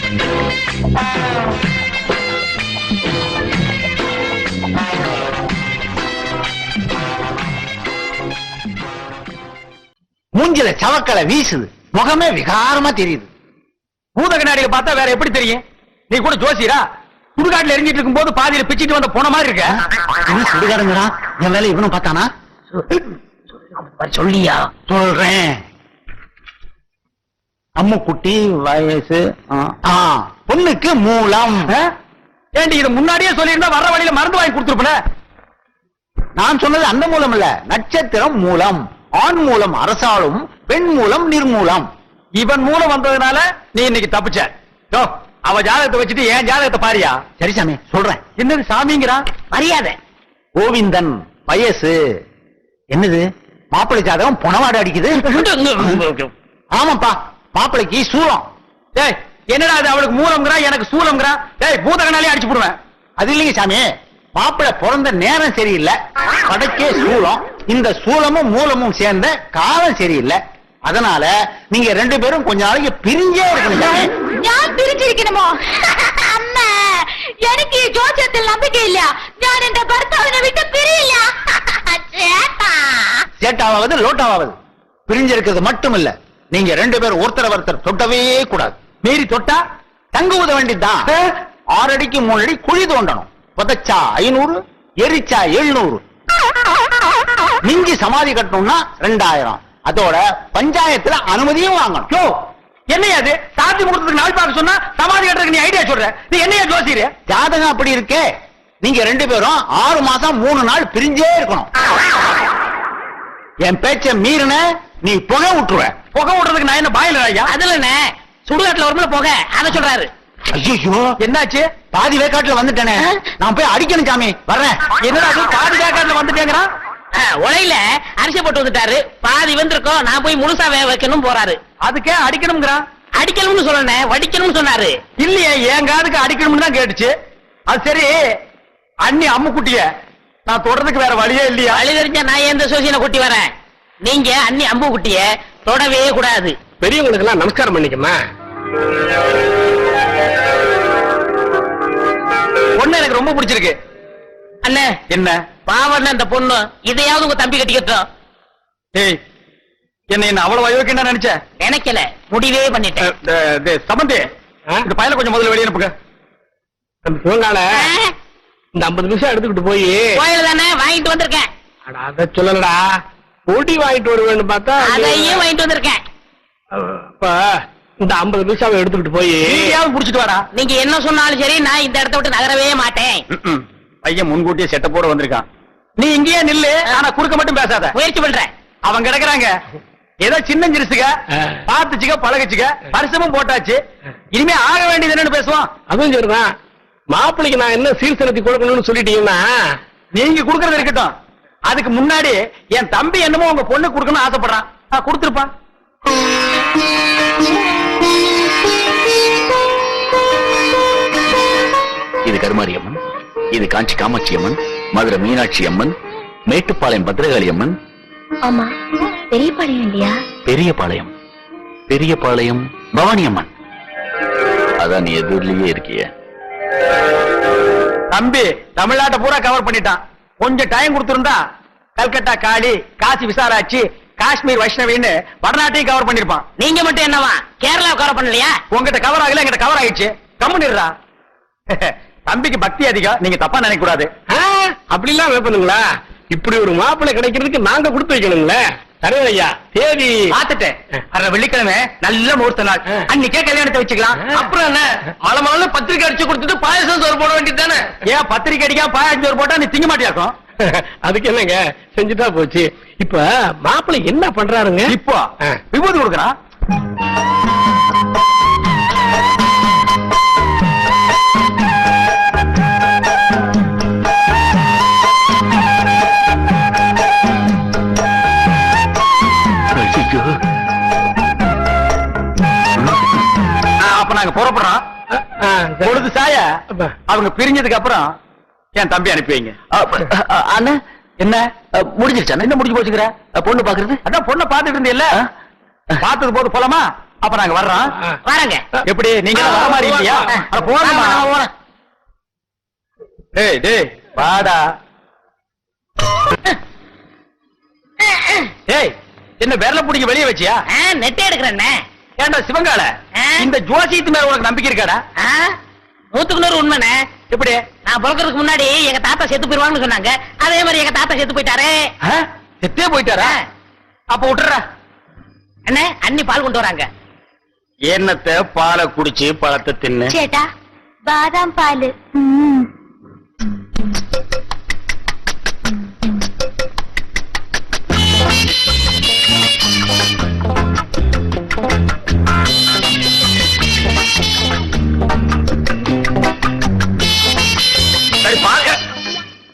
மூஞ்சில சவக்கலை வீசுது, முகமே விகாரமா தெரியுது. பூத கண்ணாடியில பார்த்தா வேற எப்படி தெரியும்? நீ கூட ஜோசியரா? சுடுகாட்டுல எரிஞ்சிட்டு இருக்கும் போது பாதியில பிச்சுட்டு வந்த போன மாதிரி இருக்க. இவன் சுடுகாடுங்கடா, என் வேலை இவனும் பார்த்தானா? சொல்லியா? சொல்றேன். அம்முக்குட்டி வயசு பொண்ணுக்கு மூலம். ஏண்டி இது முன்னாடியே சொல்லியிருந்தா வர்ற வழியில மருந்து வாங்கி கொடுத்துருப்பல. நான் சொன்னது அந்த மூலம் இல்ல, நட்சத்திரம் மூலம். ஆண் மூலம் அரசாலும், பெண் மூலம் நிர்மூலம். இவன் மூலம் வந்ததுனால நீ இன்னைக்கு தப்பிச்ச. அவ ஜாதகத்தை வச்சுட்டு என் ஜாதகத்தை பாரியா? சரி சாமி சொல்றேன். என்னது சாமிங்கிறா? மரியாதை. கோவிந்தன் வயசு என்னது? மாப்பிள்ளை ஜாதகம் புனவாடு அடிக்குது. ஆமாப்பா, மாப்பிள்ளைக்கு சூலம். டேய் என்னடா அது? அவளுக்கு மூலம்ங்கிறா, எனக்கு சூலம்ங்கிறா. டேய் பூதகனாலே அடிச்சு போடுவேன். அது இல்லைங்க சாமி, மாப்பிள்ளை பிறந்த நேரம் சரியில்லை, படைக்கே சூலம். இந்த சூலமும் மூலமும் சேர்ந்த காலம் சரியில்லை. அதனால நீங்க ரெண்டு பேரும் கொஞ்ச நாளைக்கு பிரிஞ்சே இருக்கணும். ഞാൻ പിരിച്ചിരിക്കണമോ? അമ്മ, എനിക്ക് ജോസ്യത്തിൽ നம்பிക്കയില്ല. ഞാൻ എന്റെ ഭർത്താവിനെ വിട്ട് പിരിയില്ല. ചേട്ടാ, சேட்டாவது லோட்டாவது பிரிஞ்சிருக்கிறது மட்டும் இல்ல, நீங்க ரெண்டு பேரும் ஒருத்தர் ஒருத்தர் தொட்டவே கூடாது. மீறி தொட்டா தங்குவத வேண்டிதான். 6 அடிக்கு 3 அடி குழி தோண்டணும். புதைச்சா 500, எரிச்சா 700. மிஞ்சி சமாதி கட்டணும்னா 2000. அதோட பஞ்சாயத்துல அனுமதியும் வாங்கணும். என்னையாது சாத்தி கொடுத்ததுக்கு நாள் பார்க்க சொன்னா சமாதி கட்டுறதுக்கு நீ ஐடியா சொல்ற? நீ என்னையா ஜோசியரு? ஜாதகம் அப்படி இருக்கே. நீங்க ரெண்டு பேரும் 6 மாசம் 3 நாள் பிரிஞ்சே இருக்கணும். என் பேச்ச மீறின நீ புகை விட்டுருவ. புகை விடுறதுக்கு நான் என்ன பாயில ஐயா? அதுல என்ன சுடுகாட்டுல வரும்போது போக அத சொல்றாரு. ஐயோ என்னாச்சு? பாதி வேக்காட்டுல வந்துட்டேனே, நான் போய் அடிக்கணும் சாமி, வர்றேன். என்னடா பாதி வேக்காட்டுல வந்துட்டேங்கிறான்? உலையில அரிசி போட்டு வந்துட்டாரு, பாதி வந்திருக்கோம், நான் போய் முழுசா வேக வைக்கணும் போறாரு. அதுக்கே அடிக்கணும்ங்கிறான். அடிக்கணும்னு சொல்லணும், வடிக்கணும்னு சொன்னாரு. இல்லையே, என் காதுக்கு அடிக்கணும்னு தான் கேட்டுச்சு. அது சரி, அண்ணி அம்முக்குட்டிய நான் தொடறதுக்கு வேற வழியே இல்லையா? வழி தெரிஞ்சா நான் எந்த சோசியனை கூட்டி வரேன். நீங்க அண்ணி அம்பு குட்டிய தொடவே கூடாது. பெரியவங்களுக்கு எல்லாம் நமஸ்காரம் பண்ணிக்கமா. பொண்ணு எனக்கு ரொம்ப பிடிச்சிருக்கு. அண்ணே என்ன பாவண்ண அந்த பொண்ணு, இதையாவது உங்க தம்பி கட்டிக்கட்டும். ஏய், என்ன அவ்வளவு அயோக்கியம் நினைச்ச? நினைக்கல, முடிவே பண்ணிட்டேன். சம்பந்தி, இந்த பையல கொஞ்சம் முதல்ல வெளியே அனுப்புங்க. இந்த 50 நிமிஷம் எடுத்துக்கிட்டு போய் கோயில் தானே வாங்கிட்டு வந்திருக்கேன். அத சொல்லலடா, பொடி வாங்கிட்டு வருவேன்னு பார்த்தா அதையும் வாங்கிட்டு வந்திருக்கேன். இந்த 50 நிமிஷம் எடுத்துக்கிட்டு போய் புடிச்சிட்டு வாடா. நீங்க என்ன சொன்னாலும் சரி, நான் இந்த இடத்த விட்டு நகரவே மாட்டேன். பையன் முன்கூட்டியே செட்ட போட வந்திருக்கான். நீ இங்கேயே நில்லு, ஆனா குறுக்க மட்டும் பேசாத. முயற்சி பண்றேன். அவங்க கிடக்குறாங்க, ஏதோ சின்ன சிறுசுக, பாத்துச்சுக்க பழகுச்சுக்க, பரிசமும் போட்டாச்சு. இனிமே ஆக வேண்டியது என்னன்னு பேசுவோம். அதுவும் சரிதான். மாப்பிள்ளைக்கு நான் என்ன சீர்திருத்தி கொடுக்கணும்னு சொல்லிட்டீங்கன்னா நீங்க கொடுக்கறது இருக்கட்டும். அதுக்கு முன்னாடி என் தம்பி என்னமோ உங்க பொண்ணு கொடுக்கணும்னு ஆசைப்படுறான். கொடுத்துருப்பான். இது கருமாரி அம்மன், இது காஞ்சி காமாட்சி அம்மன், மதுரை மீனாட்சி அம்மன், மேட்டுப்பாளையம் பத்ரகாளி அம்மன். ஆமா, பெரியபாளையம் இல்லையா? பெரியபாளையம், பெரியபாளையம் பவானி அம்மன். அதான் நீ எதிரிலேயே இருக்கிய. தம்பி தமிழ்நாட்டை பூரா கவர் பண்ணிட்டான். கொஞ்சம் டைம் கொடுத்திருந்தா கல்கத்தா காளி, காசி விசாலாட்சி, காஷ்மீர் வைஷ்ணவின்னு வடநாட்டையும் கவர் பண்ணிருப்பான். நீங்க மட்டும் என்னவா கேரளா கவர் பண்ணலையா? உங்ககிட்ட கவர் ஆகல, எங்கிட்ட கவர் ஆயிடுச்சு. கம்முனிடுறா. தம்பிக்கு பக்தி அதிகம், நீங்க தப்பா நினைக்க கூடாது. அப்படி எல்லாம் வைப்பனுங்களா? இப்படி ஒரு மாப்பிள்ளை கிடைக்கிறதுக்கு நாங்க கொடுத்து வைக்கணுங்களே. சரி ஐயா, தேதி பாத்துட்டேன். வெள்ளிக்கிழமை நல்ல முகூர்த்த நாள், அன்னைக்கே கல்யாணத்தை வச்சுக்கலாம். அப்புறம் என்ன, மழை மழை பத்திரிக்கை அடிச்சு கொடுத்துட்டு பாயசம் சோறு போட வேண்டியது தானே? ஏன் பத்திரிக்கை அடிக்காம பாயசம் சோறு போட்டா நீ திங்க மாட்டியாக்கும்? அதுக்கு என்னங்க, செஞ்சுட்டா போச்சு. இப்ப மாப்பிள்ளை என்ன பண்றாருங்க? இப்போ விபூதி கொடுக்கறான். அப்ப நாங்க புறப்படுறோம். பொழுது சாய அவங்க பிரிஞ்சதுக்கு அப்புறம் என் தம்பி அனுப்பி வைங்க. அண்ணா என்ன முடிஞ்சிருச்சா? என்ன முடிஞ்சு போச்சுக்கிற? பொண்ணு பாக்குறது? அதான் பொண்ணை பாத்துட்டு இருந்தீல்ல, பார்த்தது போது போலாமா? அப்ப நாங்க வர்றோம். வாரங்க. எப்படி நீங்க வர மாதிரி இல்லையா? அட போங்கம்மா. போறேன். டேய் டேய் வாடா. டேய் என்ன விரல புடிங்க வெளிய வச்சியா? நெட்டே எடுக்கிறேன். ஏண்டா சிவங்கால, இந்த ஜோசியத்து மேல உனக்கு நம்பிக்கை இருக்காடா? 100% உண்மைண்ணே. எப்படி? நான் பிறக்கிறதுக்கு முன்னாடி எங்க தாத்தா செத்து போயிருவாங்கன்னு சொன்னாங்க. அதே மாதிரி எங்க தாத்தா செத்து போயிட்டாரே. செத்தே போயிட்டாரா? அப்ப விட்டுறா. அண்ணே, அண்ணி பால் கொண்டு வராங்க. என்னத்தை பாலை குடிச்சு பழத்தை தின்னு. சேட்டா பாதாம் பால். சரி பால்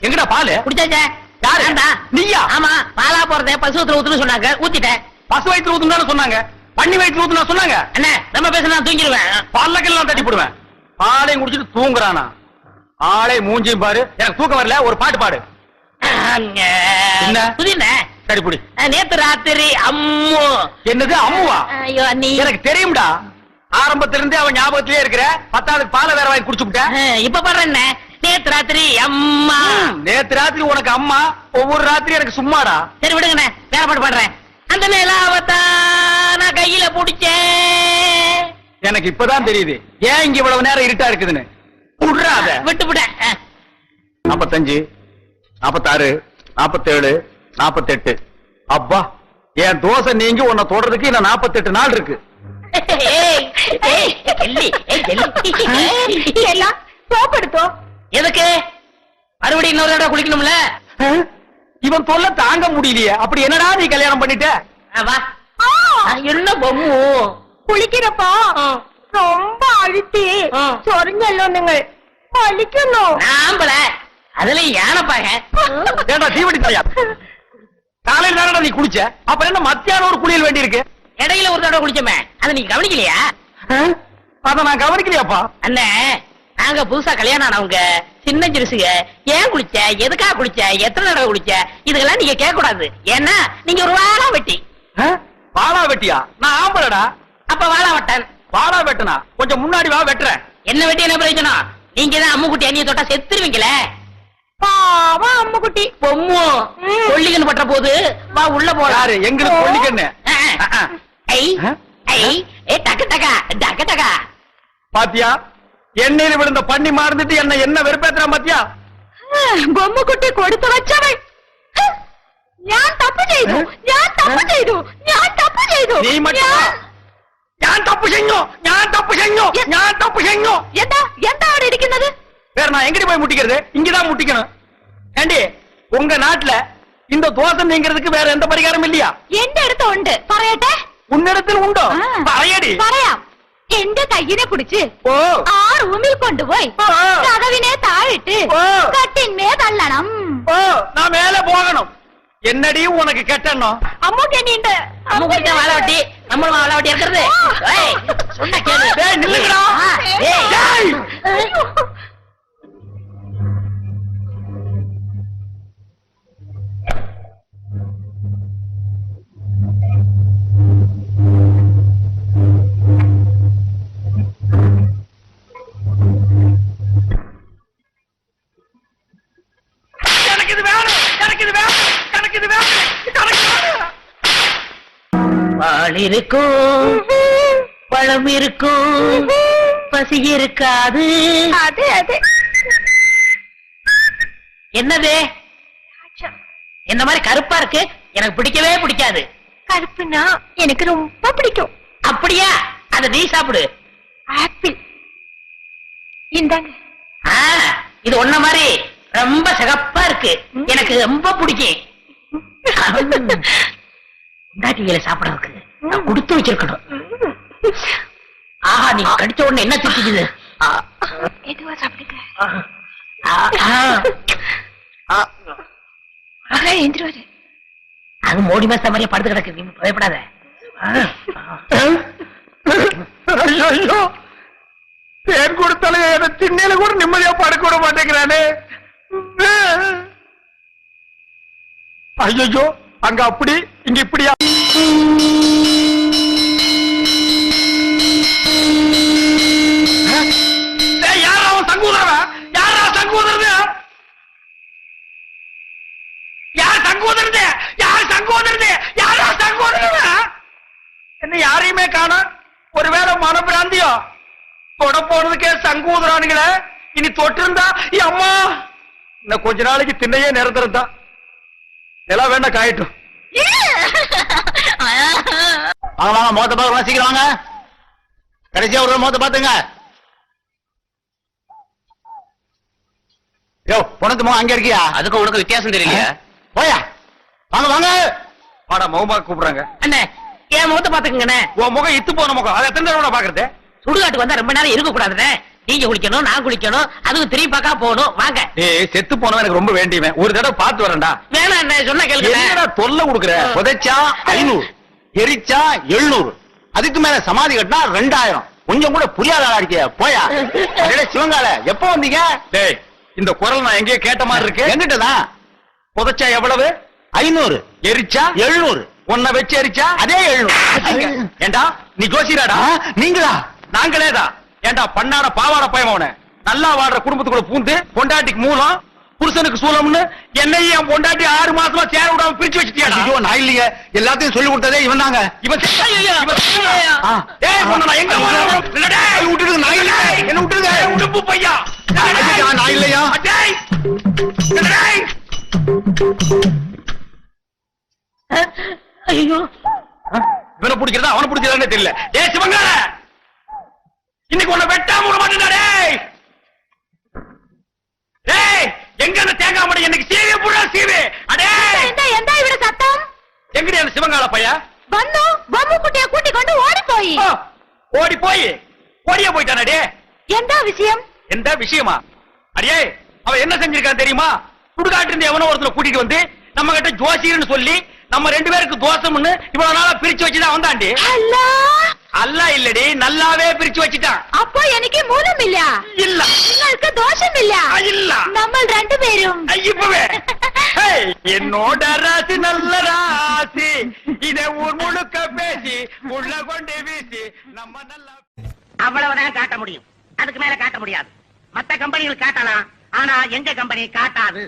எங்கடா பாலு? குடிச்சாச்சே. யாரு? ஏன்டா? நீயா? ஆமா, பாலா போறத பசு ஊத்துல ஊத்துன்னு சொன்னாங்க, ஊத்திட்டேன். பசு வயிற்று ஊத்துனாலும் சொன்னாங்க, பண்ணி வயிற்று ஊத்துனா சொன்னாங்க. அண்ணே, நம்ம பேச நான் தூங்கிடுவேன். பல்லக்கெல்லாம் தட்டி போடுவேன். பாலையும் குடிச்சிட்டு தூங்குறானா? ஆளை மூஞ்சியும் பாரு. எனக்கு தூக்கம் வரல, ஒரு பாட்டு பாடு. என்ன? புதின சரி புடி. நேத்து ராத்திரி அம்மு. என்னது அம்முவா? ஐயோ அண்ணி, எனக்கு தெரியும்டா. ஆரம்பத்துல இருந்தே அவன் ஞாபகத்திலே இருக்கிற. 10வது பாலை வேற வாங்கி குடிச்சு விட்ட. இப்ப பாடுறேன். நேத்து ராத்திரி அம்மா. நேத்து ராத்திரி உனக்கு அம்மா, ஒவ்வொரு ராத்திரி எனக்கு சும்மாடா. சரி விடுங்கண்ணே, வேற பாட்டு பாடுறேன். அந்த நிலாவத்தான் நான் கையில புடிச்சேன். எனக்கு இப்பதான் தெரியுது ஏன் இங்க இவ்வளவு நேரம் இருட்டா இருக்குதுன்னு. விடுறாத. விட்டு விட. 45, 46, 47, 48. அப்பா, என் தோசை நீங்க உன்னை தொடறதுக்கு இன்னும் 48 நாள் இருக்கு. எல்லாம் சோப்படுத்தோ. எதுக்கு? மறுபடியும் இன்னொரு தடவை குளிக்கணும்ல. இவன் தொல்லை தாங்க முடியலையே. அப்படி என்னடா நீ கல்யாணம் பண்ணிட்ட? வா. என்ன பொம்மு குளிக்கிறப்போ ரொம்ப அழுத்தி சொரிஞ்சല്ലോ നിങ്ങൾ வலிக்கணும். நாம்பல அதுல யானைப்பாங்க. ஏண்டா தீவடி தலையா? காலையில தானடா நீ குளிச்ச, அப்புறம் என்ன மத்தியானம் ஒரு குளியல் வேண்டி இருக்கு? இடையில ஒரு தடவை குளிச்சோமே, அதை நீங்க கவனிக்கலையா? அத நான் கவனிக்கலையாப்பா. அண்ணே, நாங்க புதுசா கல்யாணம் ஆனவங்க, சின்ன சிறுசுங்க. ஏன் குளிச்ச, எதுக்காக குளிச்ச, எத்தனை தடவை குளிச்ச, இதெல்லாம் நீங்க கேட்க கூடாது. ஏன்னா நீங்க ஒரு வாழா வெட்டி. வாழா வெட்டியா? நான் ஆம்பளடா. அப்ப வாழா வட்டன். வாழா வெட்டனா? கொஞ்சம் முன்னாடி வா, வெட்டுறேன். என்ன வெட்டி என்ன பிரயோஜனம்? நீங்க தான் அம்மு குட்டி அண்ணிய தொட்டா செத்துருவீங்களே. பாவம் அம்முக்குட்டி. பொம்மு கொல்லிக்கன்னு பற்ற போது வா உள்ள போலாம். யாரு? எங்களுக்கு கொல்லிக்கண்ணு. ஐ ஐ ஏ டக்கு டக்கா டக்கு டக்கா. பாத்தியா, எண்ணெயில விழுந்த பண்ணி மாறுந்துட்டு என்ன வெறுப்பேத்துறான் பாத்தியா? ബൊമ്മക്കുട്ടി കൊടുത്തു വച്ചവൾ. ഞാൻ തപ്പ് ചെയ്തു, ഞാൻ തപ്പ് ചെയ്തു, ഞാൻ തപ്പ് ചെയ്തു. നീ മറ്റേ ഞാൻ തപ്പ് ചെയ്ഞ്ഞോ, ഞാൻ തപ്പ് ചെയ്ഞ്ഞോ, ഞാൻ തപ്പ് ചെയ്ഞ്ഞോ. എന്താ എന്താ അവിടെ ഇരിക്കുന്നത്? வேற நான் எங்கடி போய் முட்டிக்கிறது? இங்கதான் முட்டிக்கணும். ஏண்டி, உங்க நாட்டுல இந்த தோசை நீங்கிறதுக்கு வேற எந்த பரிகாரம் இல்லையா? എന്റെ അടുത്ത് ഉണ്ട്, പറയട്ടെ? உன்னிடத்தில் உண்டோ? പറയടി. പറയാം. എന്റെ കയ്യിനെ പിടിച്ച് ഓ ആ റൂമിൽ കൊണ്ടുപോയി കതവിനെ താഴിട്ട് കട്ടിന്മേ തള്ളണം. ஓ நான் மேல போகணும். என்னடி உனக்கு கெட்டணும்? അമ്മൂട്ടി എണ്ണിയുണ്ട്. அம்மு குட்டி தான் வாழை வெட்டி, நம்மளும் வாழை வெட்டி இருக்கிறது. ஏய், சொன்னா கேளு. டேய் நில்லுங்கடா. ஏய். டேய். எனக்கு இது வேணும், எனக்கு இது வேணும், எனக்கு இது வேணும், எனக்கு வேணும். பால் இருக்கும், பழம் இருக்கும், பசி இருக்காது. അതെ അതെ. என்னது? இந்த மாதிரி கருப்பா இருக்கு, எனக்கு பிடிக்கவே பிடிக்காது. கருப்புனா எனக்கு ரொம்ப பிடிக்கும். அப்படியா? அத நீ சாப்பிடு. ஆப்பிள் இந்தாங்க. இது ஒன்ன மாதிரி ரொம்ப சிகப்பா இருக்கு, எனக்கு ரொம்ப பிடிக்கும். இந்தாட்டியில சாப்பிடறதுக்கு நான் கொடுத்து வச்சிருக்கணும். ஆஹா, நீ கடிச்ச உடனே என்ன திட்டிக்குது? எதுவா சாப்பிடுங்க. எந்திருவாரு. அது மோடி மாச மாதிரியே படுத்து கிடக்கு, நீ பயப்படாத. ஐயோ, தேன் கொடுத்தாலும் என்ன திண்ணையில கூட நிம்மதியா படுக்க விட மாட்டேங்கிறானே. ஐயோ, அங்க அப்படி இங்க இப்படியா? சங்கோதரது யார் சங்கோதரது யாரா சங்கோதரது என்ன யாரையுமே காணோம் ஒருவேளை மனப்பிராந்தியோ தொட போறதுக்கே சங்கூதுறானுங்களே இனி தொட்டிருந்தா அம்மா இன்னும் கொஞ்ச நாளைக்கு திண்ணையே நிறந்திருந்தா எல்லாம் வேணா காயட்டும் வாங்க வாங்க முகத்தை பார்க்கலாம் சீக்கிரம் வாங்க கடைசியா ஒரு முகத்தை பாத்துங்க யோ பொணத்து முகம் அங்க இருக்கியா அதுக்கும் உனக்கு வித்தியாசம் தெரியலையா போயா வாங்க வாங்க வாடா முகமா கூப்பிடுறாங்க அண்ணே என் முகத்தை பாத்துக்கங்கண்ணே. உன் முகம் இத்து போன முகம் அதை எத்தனை தடவை பாக்குறது சுடுகாட்டுக்கு வந்தா ரொம்ப நேரம் இருக்க கூடாதுண்ணே. நீங்க குளிக்கணும், நான் குளிக்கணும், அதுவும் திரும்பி பார்க்கா போகணும். வாங்க. ஏய் செத்து போனவன் எனக்கு ரொம்ப வேண்டியவன் ஒரு தடவை பார்த்து வரேன்டா வேணாம் அண்ணே, சொன்னா கேளுங்க. என்னடா தொல்லை கொடுக்குற புதைச்சா 500 எரிச்சா 700 அதுக்கு மேல சமாதி கட்டினா 2000 கொஞ்சம் கூட புரியாத அடிக்க போயா அடடே சிவங்கால எப்போ வந்தீங்க டேய் இந்த குரல் நான் எங்கேயோ கேட்ட மாதிரி இருக்கு எங்கிட்டதான் புதைச்சா எவ்வளவு 500 எரிச்சா 700 உன்னை வச்சு எரிச்சா அதே 700 ஏண்டா நீ ஜோசியராடா நீங்களா நாங்களேதான் ஏண்டா பண்ணாட பாவாட பயமவன நல்லா வாடுற குடும்பத்துக்குள்ள பூந்து பொண்டாட்டிக்கு மூலம் புருஷனுக்கு சூலம்னு என்னையும் என் பொண்டாட்டி 6 மாசமா சேர விடாம பிரிச்சு வச்சுட்டியாடா ஐயோ நான் இல்லைங்க எல்லாத்தையும் சொல்லி கொடுத்ததே இவன் தாங்க இவன் ஐயையோ. டேய் பொண்ணு நான் எங்க போறேன் டேய், விட்டுடுங்க, நான் இல்ல. என்ன விட்டுடுங்க. உடுப்பு பையா ஐயா, நான் இல்லையா. டேய் டேய் ஐயோ, இவனை பிடிக்கிறதா அவனை பிடிக்கிறதானே தெரியல ஏ சிவங்கால இன்னைக்கு உன்னை வெட்டாம விட மாட்டேன்டா டேய் டேய் எங்க அந்த தேங்காய் மடை எனக்கு சீவே புடா சீவே அடே எந்த இவட சத்தம் எங்கடி அந்த சிவங்கால பையா வந்து பொம்மை குட்டியை கூட்டி கொண்டு ஓடி போய் ஓடி போய் ஓடியே போயிட்டானே டே எந்த விஷயம் எந்த விஷயமா அடியே அவன் என்ன செஞ்சிருக்கான் தெரியுமா சுடுகாட்டு இருந்து எவனோ ஒருத்தர் கூட்டிட்டு வந்து நம்ம கிட்ட ஜோசியர்னு சொல்லி நம்ம 2 பேருக்கு தோசம்னு இவ்வளவு நாளா பிரிச்சு வச்சுதான் வந்தாண்டி அல்லா அல்ல இல்லடி நல்லாவே பிரிச்சு வச்சுட்டான் அப்போ எனக்கு மூலம் இல்ல இல்ல നിങ്ങൾക്ക് ദോഷം இல்ல இல்ல നമ്മൾ രണ്ടുപേരും இப்பவே ஏய், என்னோட ராசி நல்ல ராசி இதை ஊர் முழுக்க பேசி உள்ள கொண்டு வீசி நம்ம நல்லா அவ்வளவுதான் காட்ட முடியும். அதுக்கு மேல காட்ட முடியாது. மத்த கம்பெனிகள் காட்டலாம், ஆனா எங்க கம்பெனி காட்டாது.